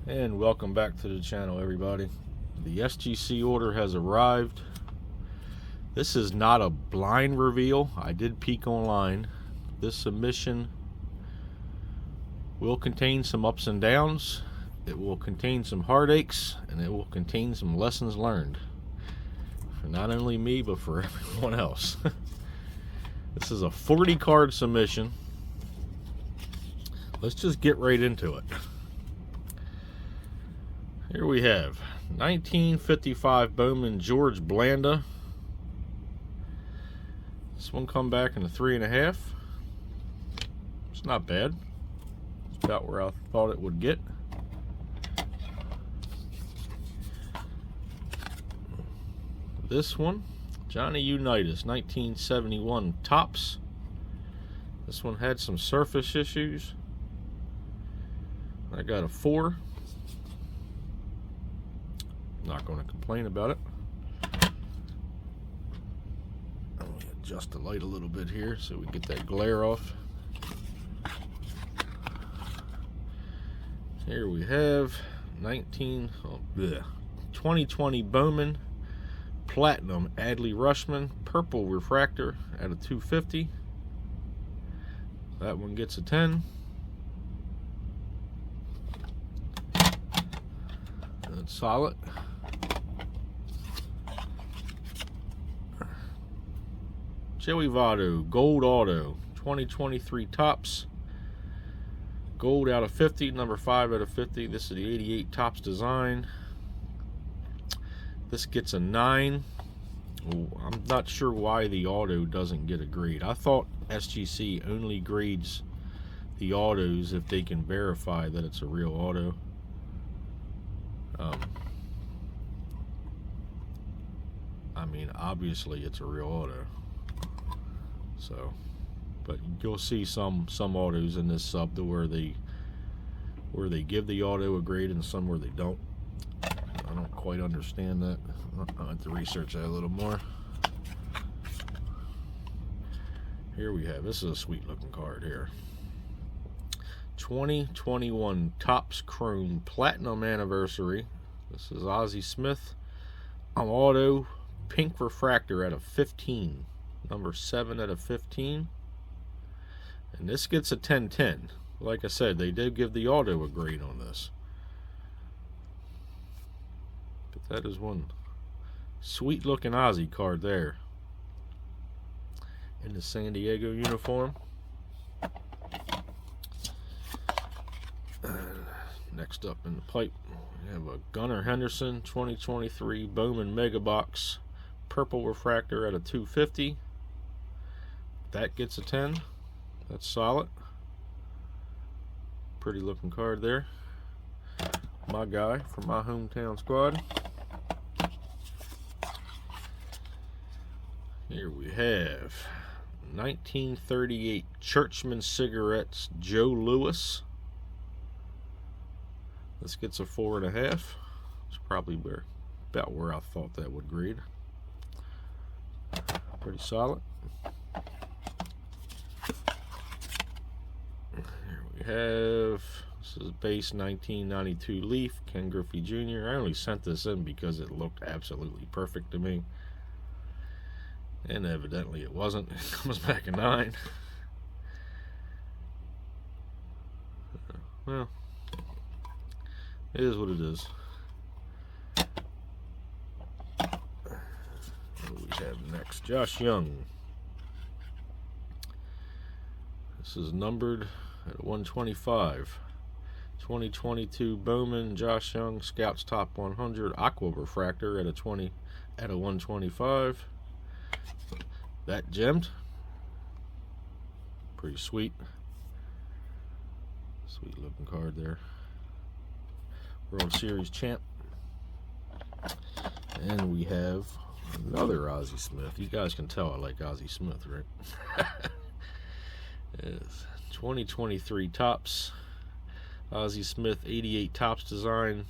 And welcome back to the channel, everybody. The SGC order has arrived. This is not a blind reveal. I did peek online. This submission will contain some ups and downs. It will contain some heartaches, and it will contain some lessons learned for not only me but for everyone else. This is a 40 card submission. Let's just get right into it. Here we have 1955 Bowman George Blanda. This one come back in a 3.5. It's not bad. It's about where I thought it would get. This one, Johnny Unitas, 1971 Topps. This one had some surface issues. I got a 4. Not going to complain about it. I'm going to adjust the light a little bit here so we get that glare off. Here we have 2020 Bowman Platinum Adley Rushman Purple Refractor at a 250. That one gets a 10. That's solid. Joey Votto Gold Auto 2023 Topps. Gold out of 50, number 5 out of 50. This is the 88 Topps design. This gets a 9. I'm not sure why the auto doesn't get a grade. I thought SGC only grades the autos if they can verify that it's a real auto. I mean, obviously it's a real auto. So, but you'll see some autos in this sub to where they give the auto a grade and some where they don't. I don't quite understand that. I'll have to research that a little more. Here we have, this is a sweet looking card here. 2021 Topps Chrome Platinum Anniversary. This is Ozzie Smith. Auto Pink Refractor out of 15. Number 7 out of 15. And this gets a 10/10. Like I said, they did give the auto a grade on this. But that is one sweet looking Ozzie card there. In the San Diego uniform. Next up in the pipe, we have a Gunnar Henderson 2023 Bowman Mega Box Purple Refractor at a 250. That gets a 10. That's solid. Pretty looking card there. My guy from my hometown squad. Here we have 1938 Churchman Cigarettes Joe Louis. This gets a 4.5. It's probably about where I thought that would grade. Pretty solid. Here we have, this is base 1992 Leaf, Ken Griffey Jr. I only sent this in because it looked absolutely perfect to me. And evidently it wasn't. It comes back a 9. Well, it is what it is. What do we have next? Josh Young. This is numbered at 125. 2022 Bowman Josh Young Scouts Top 100 Aqua Refractor at a 125. That gemmed. Pretty sweet. Sweet looking card there. World Series champ. And we have another Ozzie Smith. You guys can tell I like Ozzie Smith, right? It's 2023 Topps. Ozzie Smith 88 Topps design.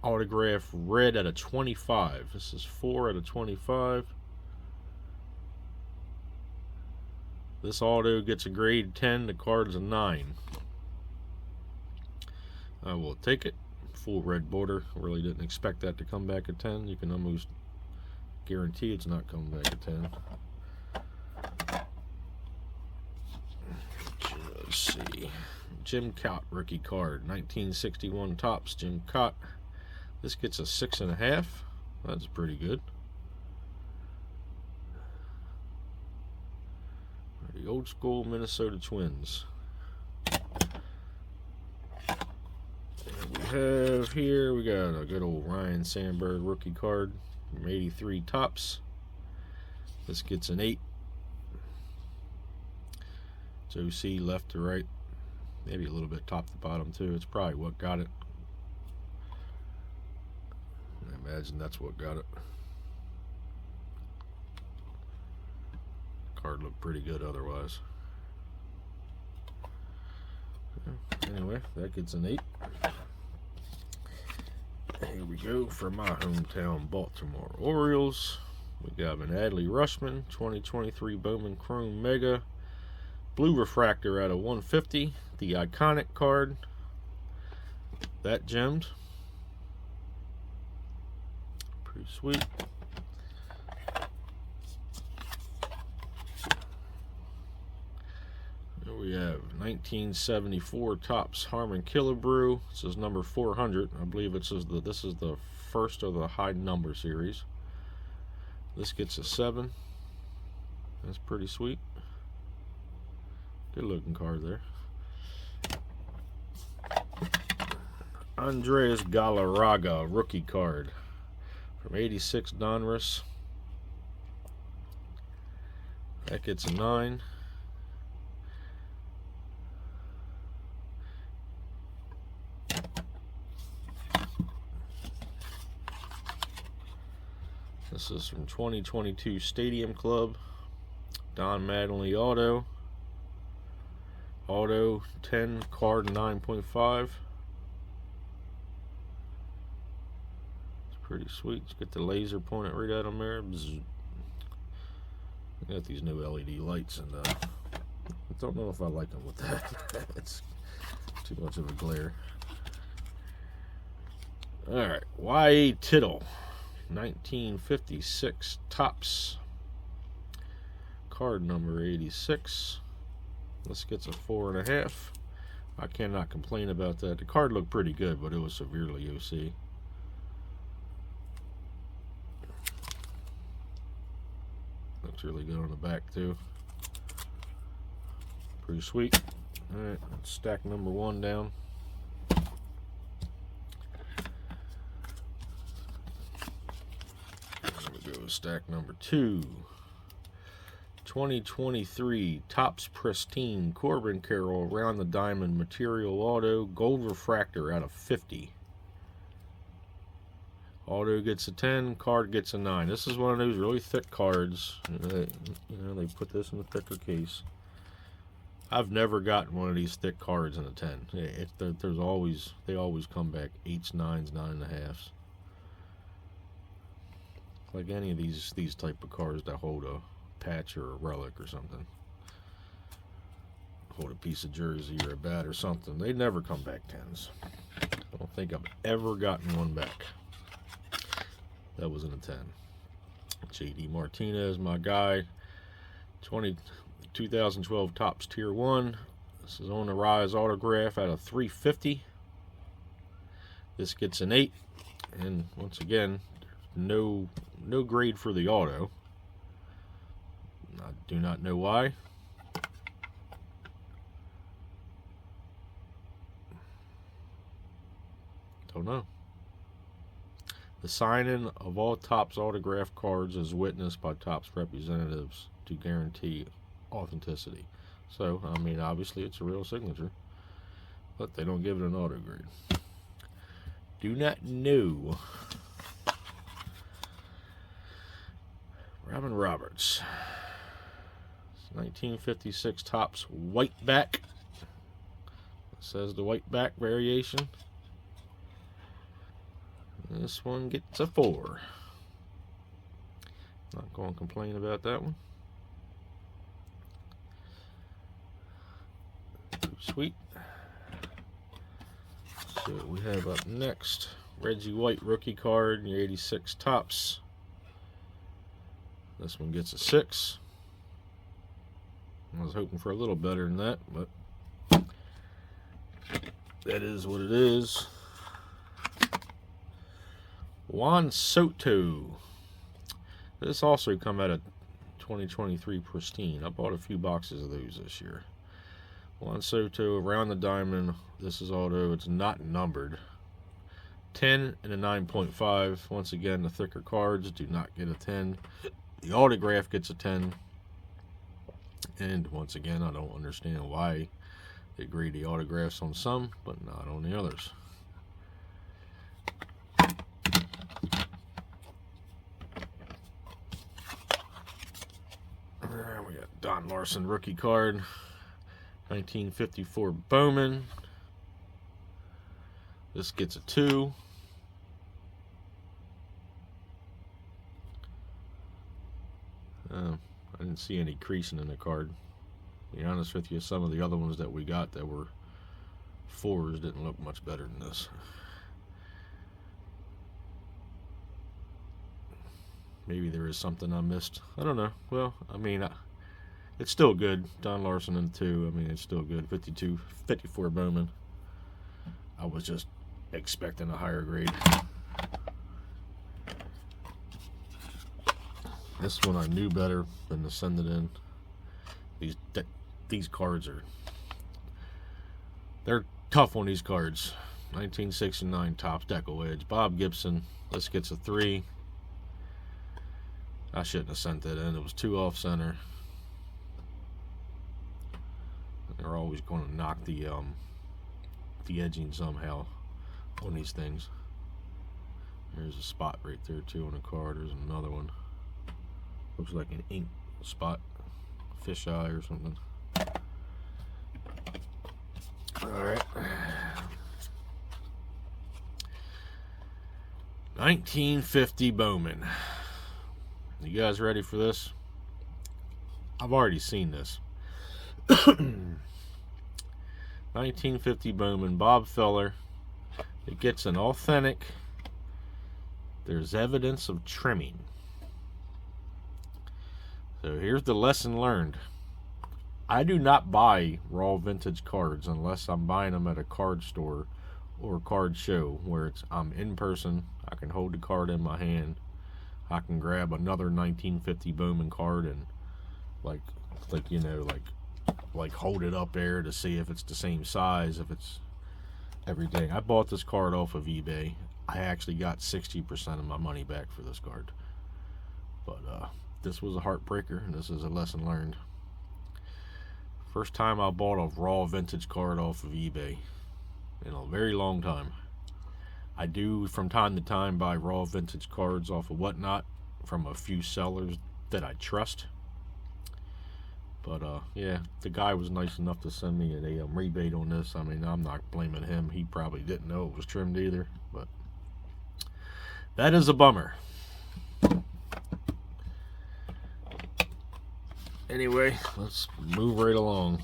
Autograph red at a 25. This is 4 out of 25. This auto gets a grade 10. The card's a 9. I will take it. Full red border. Really didn't expect that to come back at 10. You can almost guarantee it's not coming back at 10. Let's see. Jim Cott rookie card. 1961 Topps Jim Cott. This gets a 6.5. That's pretty good. The old school Minnesota Twins. We got a good old Ryan Sandberg rookie card from 83 Topps. This gets an 8. It's OC left to right, maybe a little bit top to bottom too. It's probably what got it. I imagine that's what got it. Card looked pretty good otherwise. Anyway, that gets an 8. Here we go for my hometown Baltimore Orioles. We got an Adley Rutschman 2023 Bowman Chrome Mega Blue Refractor out of 150. The iconic card. That gemmed. Pretty sweet. Here we have 1974 Topps Harmon Killebrew. This is number 400. I believe this is the first of the high number series. This gets a 7. That's pretty sweet. Good looking card there. Andres Galarraga rookie card from 86 Donruss. That gets a 9. This is from 2022 Stadium Club. Don Mattingly auto. Auto 10, card 9.5. It's pretty sweet. Let's get the laser pointed right at them there. Bzz. I got these new LED lights, and I don't know if I like them with that. It's too much of a glare. Alright, Y.A. Tittle. 1956 Topps. Card number 86. This gets a 4.5. I cannot complain about that. The card looked pretty good, but it was severely OC. Looks really good on the back too. Pretty sweet. Alright, let's stack number 1 down. There we go, stack number 2. 2023 Topps Pristine Corbin Carroll Around the Diamond Material Auto Gold Refractor out of 50. Auto gets a 10, card gets a 9. This is one of those really thick cards. They put this in a thicker case. I've never gotten one of these thick cards in a 10. They always come back 8s, 9s, 9.5s. Like any of these type of cards that hold a patch or a relic or something, hold a piece of jersey or a bat or something, they never come back 10s. I don't think I've ever gotten one back that was in a 10. JD Martinez, my guy. 2012 Topps Tier 1. This is On the Rise autograph out of 350. This gets an 8, and once again, no grade for the auto. I do not know why. Don't know. The signing of all Topps autograph cards is witnessed by Topps representatives to guarantee authenticity. So, I mean, obviously it's a real signature, but they don't give it an auto grade. Do not know. Robin Roberts. 1956 Topps Whiteback. It says the Whiteback variation. This one gets a 4. Not going to complain about that one. Sweet. So we have up next Reggie White rookie card, your 86 Topps. This one gets a 6. I was hoping for a little better than that, but that is what it is. Juan Soto. This also come out of 2023 Pristine. I bought a few boxes of those this year. Juan Soto, around the diamond. This is auto. It's not numbered. 10 and a 9.5. Once again, the thicker cards do not get a 10. The autograph gets a 10. And once again, I don't understand why they grade the autographs on some, but not on the others. We got Don Larson rookie card, 1954 Bowman. This gets a 2. I didn't see any creasing in the card. To be honest with you, some of the other ones that we got that were 4s didn't look much better than this. Maybe there is something I missed. I don't know. Well, I mean, it's still good. Don Larson in 2. I mean, it's still good. 54 Bowman. I was just expecting a higher grade. This one I knew better than to send it in. These cards they're tough on these cards. 1969 Topps Deco Edge. Bob Gibson. This gets a 3. I shouldn't have sent that in. It was 2 off center. They're always going to knock the edging somehow on these things. There's a spot right there too on the card. There's another one. Looks like an ink spot, fisheye or something. All right. 1950 Bowman. You guys ready for this? I've already seen this. 1950 Bowman, Bob Feller. It gets an authentic. There's evidence of trimming. So here's the lesson learned. I do not buy raw vintage cards unless I'm buying them at a card store or a card show where I'm in person. I can hold the card in my hand. I can grab another 1950 Bowman card and like hold it up there to see if it's the same size, if it's everything. I bought this card off of eBay. I actually got 60% of my money back for this card. But this was a heartbreaker, and this is a lesson learned. First time I bought a raw vintage card off of eBay in a very long time. I do from time to time buy raw vintage cards off of Whatnot from a few sellers that I trust. But yeah, the guy was nice enough to send me a rebate on this. I mean, I'm not blaming him. He probably didn't know it was trimmed either. But that is a bummer. Anyway, let's move right along.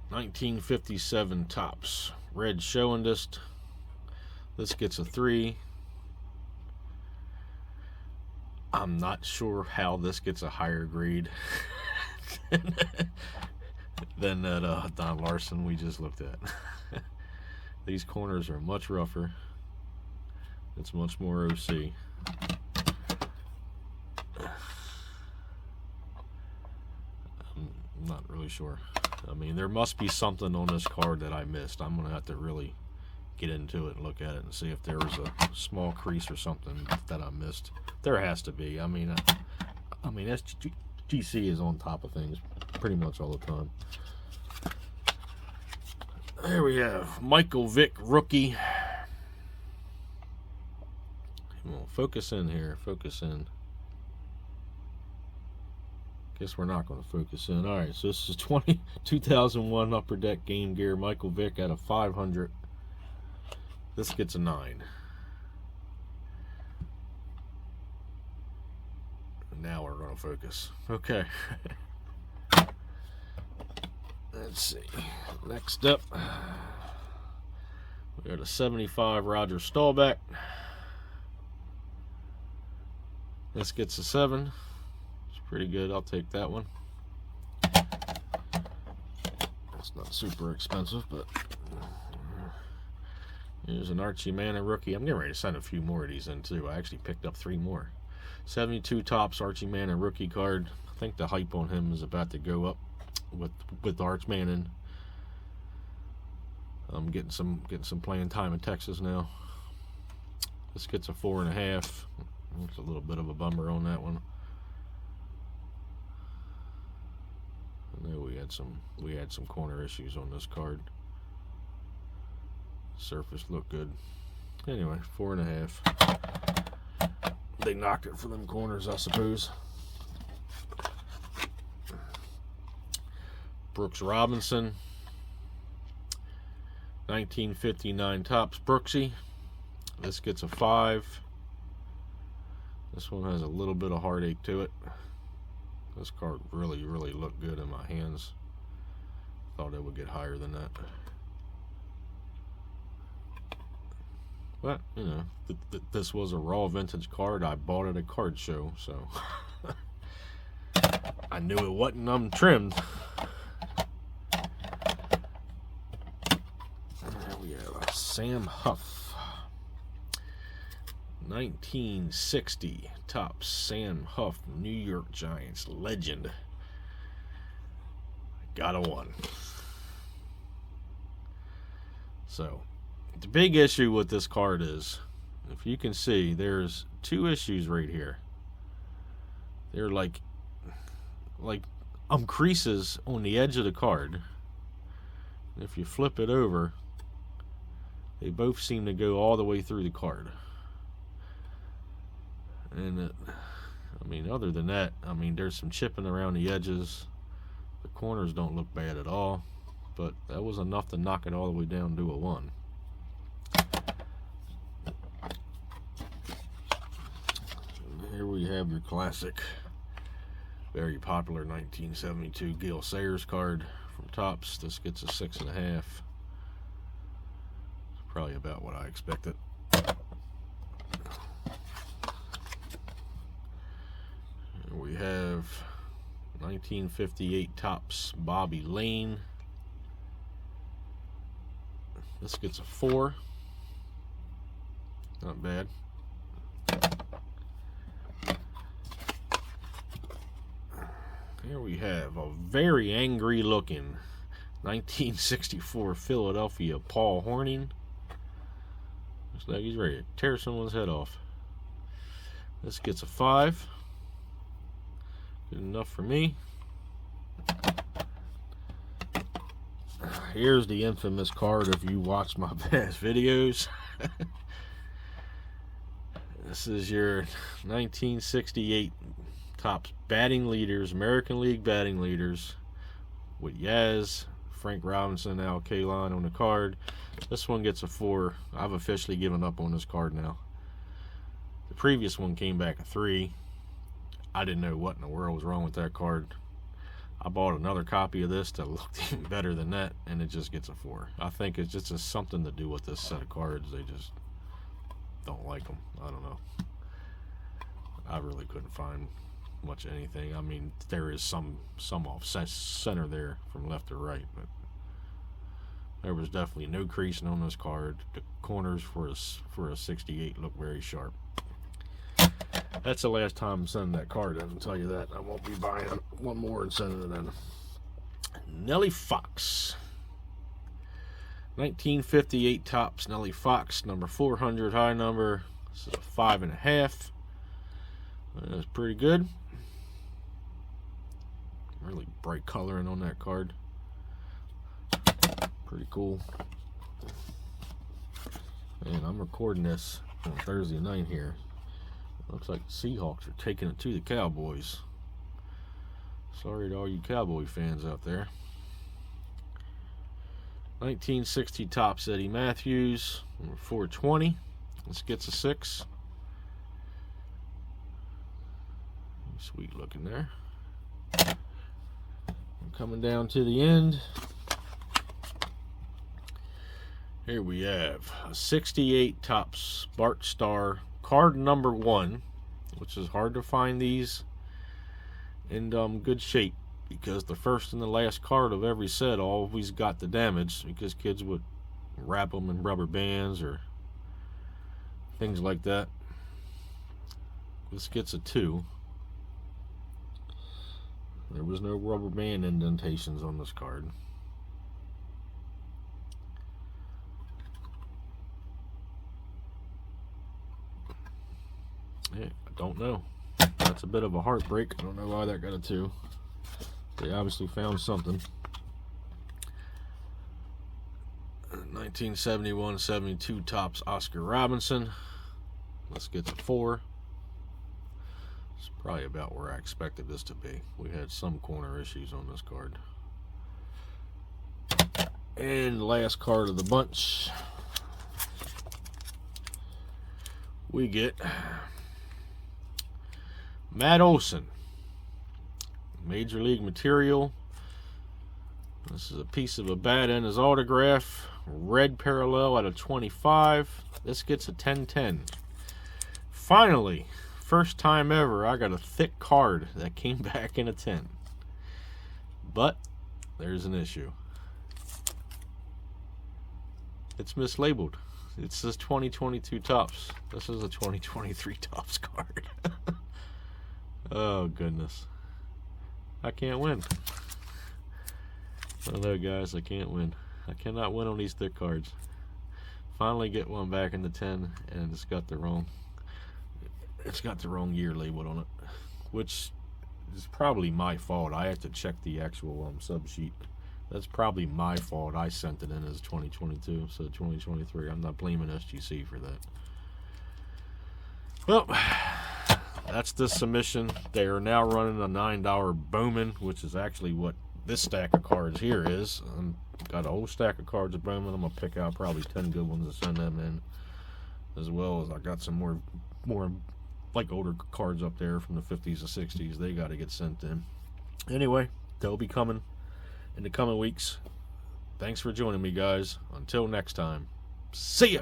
1957 Topps red showing disc. This gets a 3. I'm not sure how this gets a higher grade than that Don Larson we just looked at. These corners are much rougher. It's much more OC. I'm not really sure. I mean, there must be something on this card that I missed. I'm going to have to really get into it and look at it and see if there was a small crease or something that I missed. There has to be. I mean, SGC is on top of things pretty much all the time. There we have Michael Vick rookie. Come on, focus in here. Focus in. Guess we're not going to focus in. Alright, so this is 2001 Upper Deck Game Gear. Michael Vick out of 500. This gets a 9. Now we're going to focus. Okay. Let's see. Next up, we got a 75 Roger Staubach. This gets a 7. It's pretty good. I'll take that one. It's not super expensive, but here's an Archie Manning rookie. I'm getting ready to send a few more of these in too. I actually picked up 3 more. 72 Topps Archie Manning rookie card. I think the hype on him is about to go up with Arch Manning. I'm getting some playing time in Texas now. This gets a 4.5. It's a little bit of a bummer on that one. I know we had some corner issues on this card. Surface looked good. Anyway, 4.5. They knocked it for them corners, I suppose. Brooks Robinson, 1959 Topps Brooksy. This gets a 5. This one has a little bit of heartache to it. This card really looked good in my hands. Thought it would get higher than that. But, you know, this was a raw vintage card. I bought it at a card show, so I knew it wasn't untrimmed. There we have Sam Huff. 1960 Topps Sam Huff, New York Giants legend. Got a 1. So, the big issue with this card is, if you can see, there's 2 issues right here. They're like creases on the edge of the card. And if you flip it over, they both seem to go all the way through the card. And I mean, other than that, I mean, there's some chipping around the edges. The corners don't look bad at all, but that was enough to knock it all the way down to a 1. Here we have your classic, very popular 1972 Gale Sayers card from Topps. This gets a 6.5. Probably about what I expected. We have 1958 Topps Bobby Lane. This gets a 4. Not bad. Here we have a very angry looking 1964 Philadelphia Paul Hornung. Looks like he's ready to tear someone's head off. This gets a 5. Good enough for me. Here's the infamous card if you watch my past videos. This is your 1968 Topps batting leaders, American League batting leaders, with Yaz, Frank Robinson, Al Kaline on the card. This one gets a 4. I've officially given up on this card now. The previous one came back a 3. I didn't know what in the world was wrong with that card. I bought another copy of this that looked even better than that, and it just gets a 4. I think it's just something to do with this set of cards. They just don't like them. I don't know. I really couldn't find much of anything. I mean, there is some off center there from left to right, but there was definitely no creasing on this card. The corners for a 68 look very sharp. That's the last time I'm sending that card in, I'll tell you that. I won't be buying one more and sending it in. Nellie Fox. 1958 Topps Nellie Fox, number 400 high number. This is a 5.5. That's pretty good. Really bright coloring on that card. Pretty cool. And I'm recording this on Thursday night here. Looks like the Seahawks are taking it to the Cowboys. Sorry to all you Cowboy fans out there. 1960 Topps Eddie Matthews, number 420. This gets a 6. Sweet looking there. I'm coming down to the end. Here we have a 68 Topps Bart Starr card number 1, which is hard to find these in good shape, because the first and the last card of every set always got the damage, because kids would wrap them in rubber bands or things like that. This gets a 2. There was no rubber band indentations on this card. Yeah, I don't know. That's a bit of a heartbreak. I don't know why that got a 2. They obviously found something. 1971-72 Topps Oscar Robinson. This gets a 4. It's probably about where I expected this to be. We had some corner issues on this card. And the last card of the bunch, we get Matt Olson, Major League Material. This is a piece of a bat in his autograph. Red parallel out of 25. This gets a 10/10. Finally, first time ever, I got a thick card that came back in a 10. But there's an issue. It's mislabeled. It says 2022 Topps. This is a 2023 Topps card. Oh, goodness. I can't win. I know, guys, I can't win. I cannot win on these thick cards. Finally get one back in the 10, and it's got the wrong year labeled on it, which is probably my fault. I have to check the actual sub sheet. That's probably my fault. I sent it in as 2022, so 2023. I'm not blaming SGC for that. Well, that's the submission. They are now running a $9 Bowman, which is actually what this stack of cards here is. Got a whole stack of cards of Bowman. I'm gonna pick out probably 10 good ones and send them in, as well as I got some more like older cards up there from the 50s and 60s. They got to get sent in. Anyway, they'll be coming in the coming weeks. Thanks for joining me, guys. Until next time, see ya.